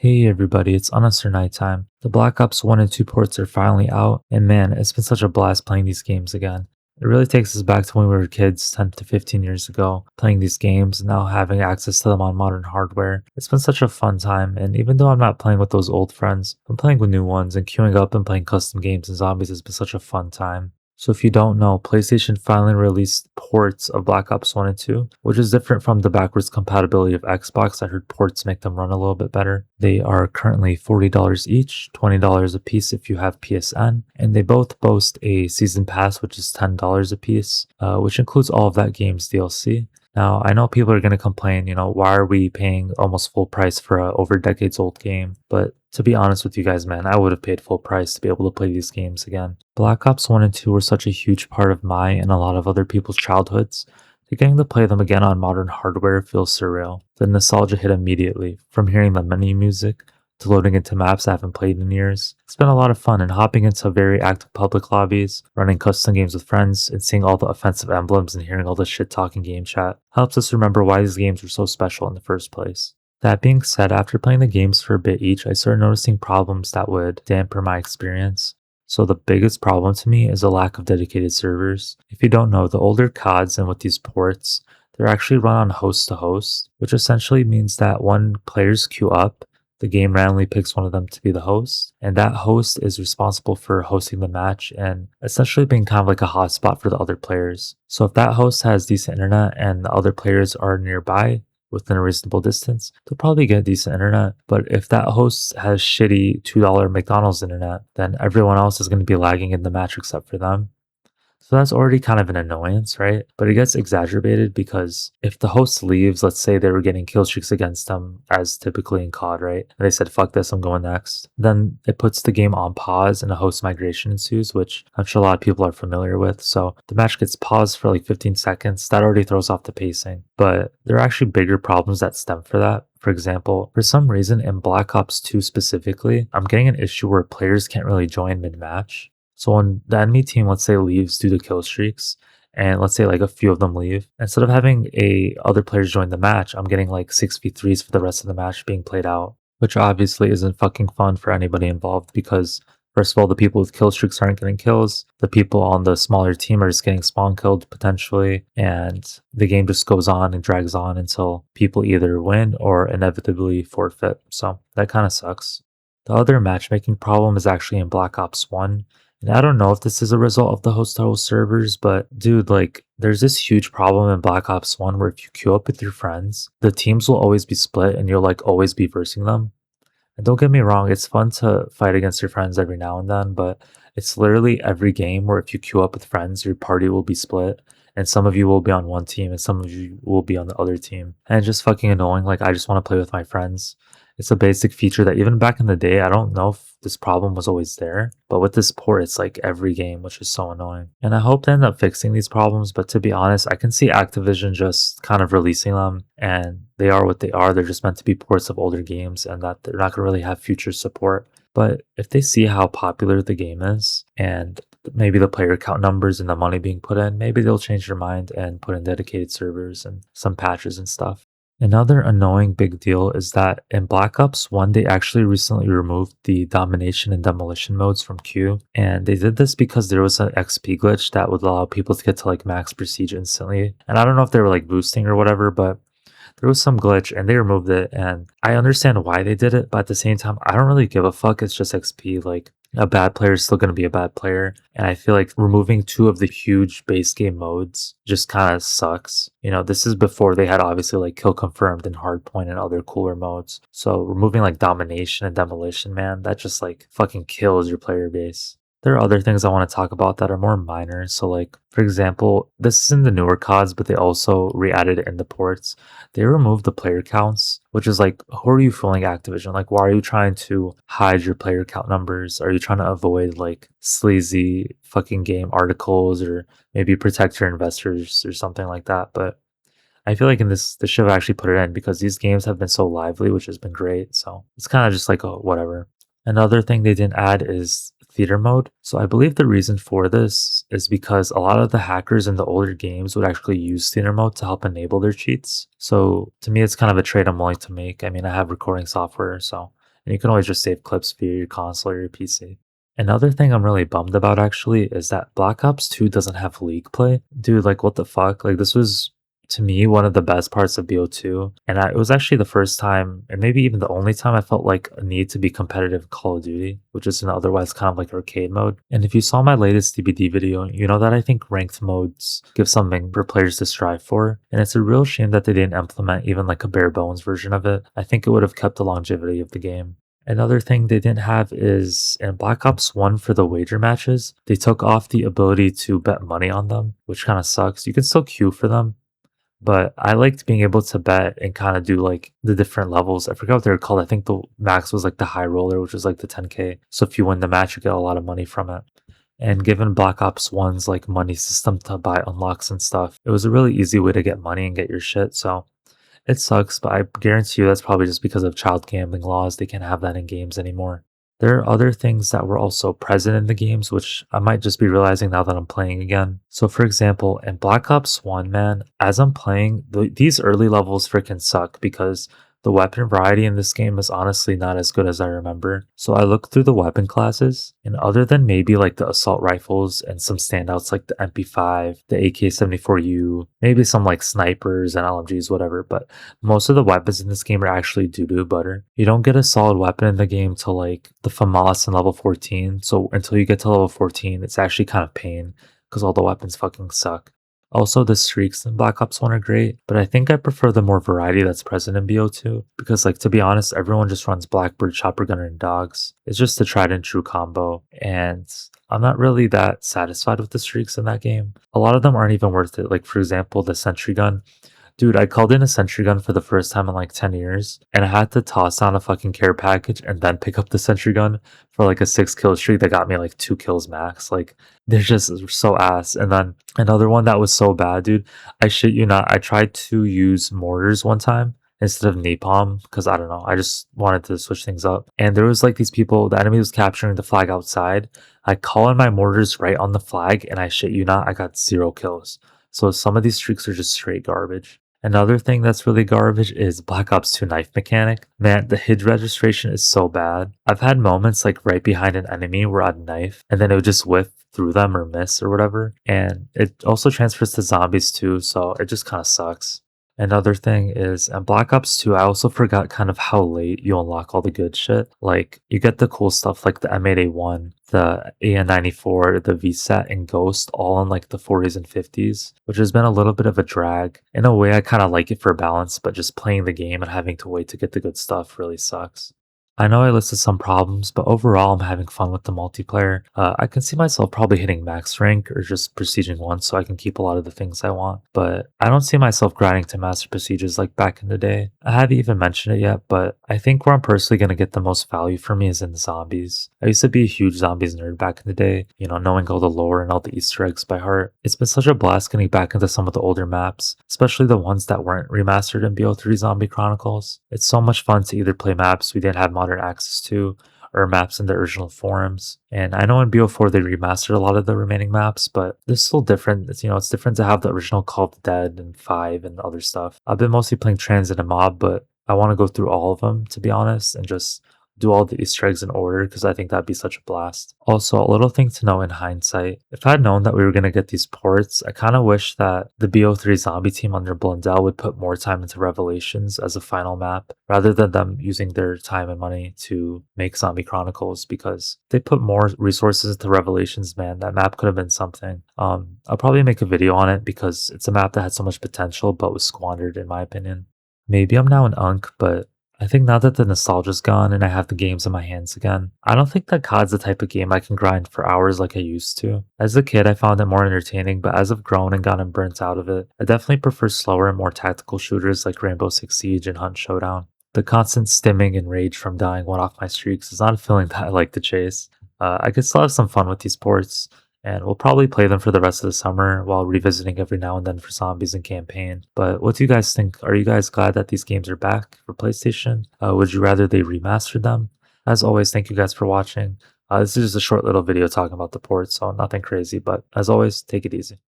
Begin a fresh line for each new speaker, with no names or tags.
Hey everybody, it's Honest or Nighttime. The Black Ops 1 and 2 ports are finally out, and man, it's been such a blast playing these games again. It really takes us back to when we were kids 10 to 15 years ago, playing these games and now having access to them on modern hardware. It's been such a fun time, and even though I'm not playing with those old friends, I'm playing with new ones, and queuing up and playing custom games and zombies has been such a fun time. So if you don't know, PlayStation finally released ports of Black Ops 1 and 2, which is different from the backwards compatibility of Xbox. I heard ports make them run a little bit better. They are currently $40 each, $20 a piece if you have PSN, and they both boast a season pass, which is $10 a piece, which includes all of that game's DLC. Now, I know people are going to complain, why are we paying almost full price for a over decades old game? But to be honest with you guys, man, I would have paid full price to be able to play these games again. Black Ops 1 and 2 were such a huge part of my and a lot of other people's childhoods that getting to play them again on modern hardware feels surreal. The nostalgia hit immediately, from hearing the menu music to loading into maps I haven't played in years. It's been a lot of fun, and hopping into very active public lobbies, running custom games with friends, and seeing all the offensive emblems and hearing all the shit talking game chat helps us remember why these games were so special in the first place. That being said, after playing the games for a bit each, I started noticing problems that would dampen my experience. So the biggest problem to me is the lack of dedicated servers. If you don't know, the older CODs and with these ports, they're actually run on host to host, which essentially means that when players queue up, the game randomly picks one of them to be the host, and that host is responsible for hosting the match and essentially being kind of like a hotspot for the other players. So if that host has decent internet and the other players are nearby, within a reasonable distance, they'll probably get decent internet. But if that host has shitty $2 McDonald's internet, then everyone else is going to be lagging in the match except for them. So that's already kind of an annoyance, right? But it gets exacerbated because if the host leaves, let's say they were getting kill streaks against them, as typically in COD, right? And they said, fuck this, I'm going next. Then it puts the game on pause and a host migration ensues, which I'm sure a lot of people are familiar with. So the match gets paused for like 15 seconds. That already throws off the pacing. But there are actually bigger problems that stem for that. For example, for some reason in Black Ops 2 specifically, I'm getting an issue where players can't really join mid-match. So when the enemy team, let's say, leaves due to kill streaks, and let's say like a few of them leave, instead of having a other players join the match, I'm getting like 6v3s for the rest of the match being played out, which obviously isn't fucking fun for anybody involved because first of all, the people with kill streaks aren't getting kills. The people on the smaller team are just getting spawn killed potentially, and the game just goes on and drags on until people either win or inevitably forfeit. So that kind of sucks. The other matchmaking problem is actually in Black Ops 1. And I don't know if this is a result of the hostile servers, but dude, like, there's this huge problem in Black Ops 1 where if you queue up with your friends, the teams will always be split and you'll like always be versing them. And don't get me wrong, it's fun to fight against your friends every now and then, but it's literally every game where if you queue up with friends, your party will be split. And some of you will be on one team and some of you will be on the other team. And it's just fucking annoying. Like, I just want to play with my friends. It's a basic feature that even back in the day, I don't know if this problem was always there, but with this port, it's like every game, which is so annoying. And I hope to end up fixing these problems, but to be honest, I can see Activision just kind of releasing them, and they are what they are. They're just meant to be ports of older games, and that they're not going to really have future support. But if they see how popular the game is, and maybe the player count numbers and the money being put in, maybe they'll change their mind and put in dedicated servers and some patches and stuff. Another annoying big deal is that in Black Ops 1, they actually recently removed the domination and demolition modes from queue. And they did this because there was an XP glitch that would allow people to get to like max prestige instantly. And I don't know if they were like boosting or whatever, but there was some glitch and they removed it. And I understand why they did it, but at the same time, I don't really give a fuck. It's just XP. Like, a bad player is still going to be a bad player. And I feel like removing two of the huge base game modes just kind of sucks. This is before they had obviously like kill confirmed and hardpoint and other cooler modes. So removing like domination and demolition, man, that just like fucking kills your player base. There are other things I want to talk about that are more minor. So, like, for example, this is in the newer CODs, but they also re-added it in the ports. They removed the player counts, which is like, who are you fooling, Activision? Like, why are you trying to hide your player count numbers? Are you trying to avoid like sleazy fucking game articles or maybe protect your investors or something like that? But I feel like in this should have actually put it in because these games have been so lively, which has been great. So it's kind of just like, oh, whatever. Another thing they didn't add is theater mode. So I believe the reason for this is because a lot of the hackers in the older games would actually use theater mode to help enable their cheats. So to me, it's kind of a trade I'm willing to make. I mean, I have recording software, so and you can always just save clips via your console or your PC. Another thing I'm really bummed about actually is that Black Ops 2 doesn't have league play. Dude, like what the fuck? Like this was to me one of the best parts of BO2, and it was actually the first time and maybe even the only time I felt like a need to be competitive in Call of Duty, which is an otherwise kind of like arcade mode. And if you saw my latest DBD video, you know that I think ranked modes give something for players to strive for, and it's a real shame that they didn't implement even like a bare bones version of it. I think it would have kept the longevity of the game. Another thing they didn't have is in Black Ops 1 for the wager matches, they took off the ability to bet money on them, which kind of sucks. You can still queue for them, but I liked being able to bet and kind of do like the different levels. I forgot what they're called. I think the max was like the high roller, which was like the 10K. So if you win the match, you get a lot of money from it. And given Black Ops 1's like money system to buy unlocks and stuff, it was a really easy way to get money and get your shit. So it sucks, but I guarantee you that's probably just because of child gambling laws. They can't have that in games anymore. There are other things that were also present in the games, which I might just be realizing now that I'm playing again. So, for example, in Black Ops 1, man, as I'm playing, these early levels freaking suck because the weapon variety in this game is honestly not as good as I remember. So, I looked through the weapon classes, and other than maybe like the assault rifles and some standouts like the MP5, the AK-74U, maybe some like snipers and LMGs, whatever, but most of the weapons in this game are actually doo-doo butter. You don't get a solid weapon in the game till like the FAMAS in level 14. So until you get to level 14, it's actually kind of pain because all the weapons fucking suck. Also, the streaks in Black Ops 1 are great, but I think I prefer the more variety that's present in BO2 because, like, to be honest, everyone just runs Blackbird, Chopper Gunner, and Dogs. It's just the tried and true combo, and I'm not really that satisfied with the streaks in that game. A lot of them aren't even worth it. Like, for example, the Sentry Gun. Dude, I called in a sentry gun for the first time in like 10 years, and I had to toss down a fucking care package and then pick up the sentry gun for like a 6 kill streak that got me like 2 kills max. Like, they're just so ass. And then another one that was so bad, dude. I shit you not, I tried to use mortars one time instead of napalm because I don't know, I just wanted to switch things up. And there was like these people, the enemy was capturing the flag outside. I call in my mortars right on the flag, and I shit you not, I got 0 kills. So some of these streaks are just straight garbage. Another thing that's really garbage is Black Ops 2 knife mechanic. Man, the hit registration is so bad. I've had moments like right behind an enemy where I'd knife and then it would just whiff through them or miss or whatever. And it also transfers to zombies too, so it just kind of sucks. Another thing is in Black Ops 2, I also forgot kind of how late you unlock all the good shit. Like, you get the cool stuff like the M8A1, the AN94, the VSAT, and Ghost all in like the 40s and 50s, which has been a little bit of a drag. In a way, I kind of like it for balance, but just playing the game and having to wait to get the good stuff really sucks. I know I listed some problems, but overall, I'm having fun with the multiplayer. I can see myself probably hitting max rank or just prestiging once so I can keep a lot of the things I want, but I don't see myself grinding to master prestiges like back in the day. I haven't even mentioned it yet, but I think where I'm personally going to get the most value for me is in zombies. I used to be a huge zombies nerd back in the day, you know, knowing all the lore and all the Easter eggs by heart. It's been such a blast getting back into some of the older maps, especially the ones that weren't remastered in BO3 Zombie Chronicles. It's so much fun to either play maps we didn't have modern access to, or maps in the original forums. And I know in BO4 they remastered a lot of the remaining maps, but they're still different. It's, you know, it's different to have the original Call of the Dead and 5 and other stuff. I've been mostly playing Transit and Mob, but I want to go through all of them, to be honest, and just do all the Easter eggs in order because I think that'd be such a blast. Also, a little thing to know in hindsight, if I had known that we were going to get these ports, I kind of wish that the BO3 zombie team under Blundell would put more time into Revelations as a final map rather than them using their time and money to make Zombie Chronicles, because if they put more resources into Revelations, man, that map could have been something. I'll probably make a video on it because it's a map that had so much potential but was squandered in my opinion. Maybe I'm now an unk, but I think now that the nostalgia's gone and I have the games in my hands again, I don't think that COD's the type of game I can grind for hours like I used to. As a kid, I found it more entertaining, but as I've grown and gotten burnt out of it, I definitely prefer slower and more tactical shooters like Rainbow Six Siege and Hunt Showdown. The constant stimming and rage from dying one off my streaks is not a feeling that I like to chase. I could still have some fun with these ports, and we'll probably play them for the rest of the summer while revisiting every now and then for zombies and campaign. But what do you guys think? Are you guys glad that these games are back for PlayStation? Would you rather they remastered them? As always, thank you guys for watching. This is just a short little video talking about the ports, so nothing crazy, but as always, take it easy.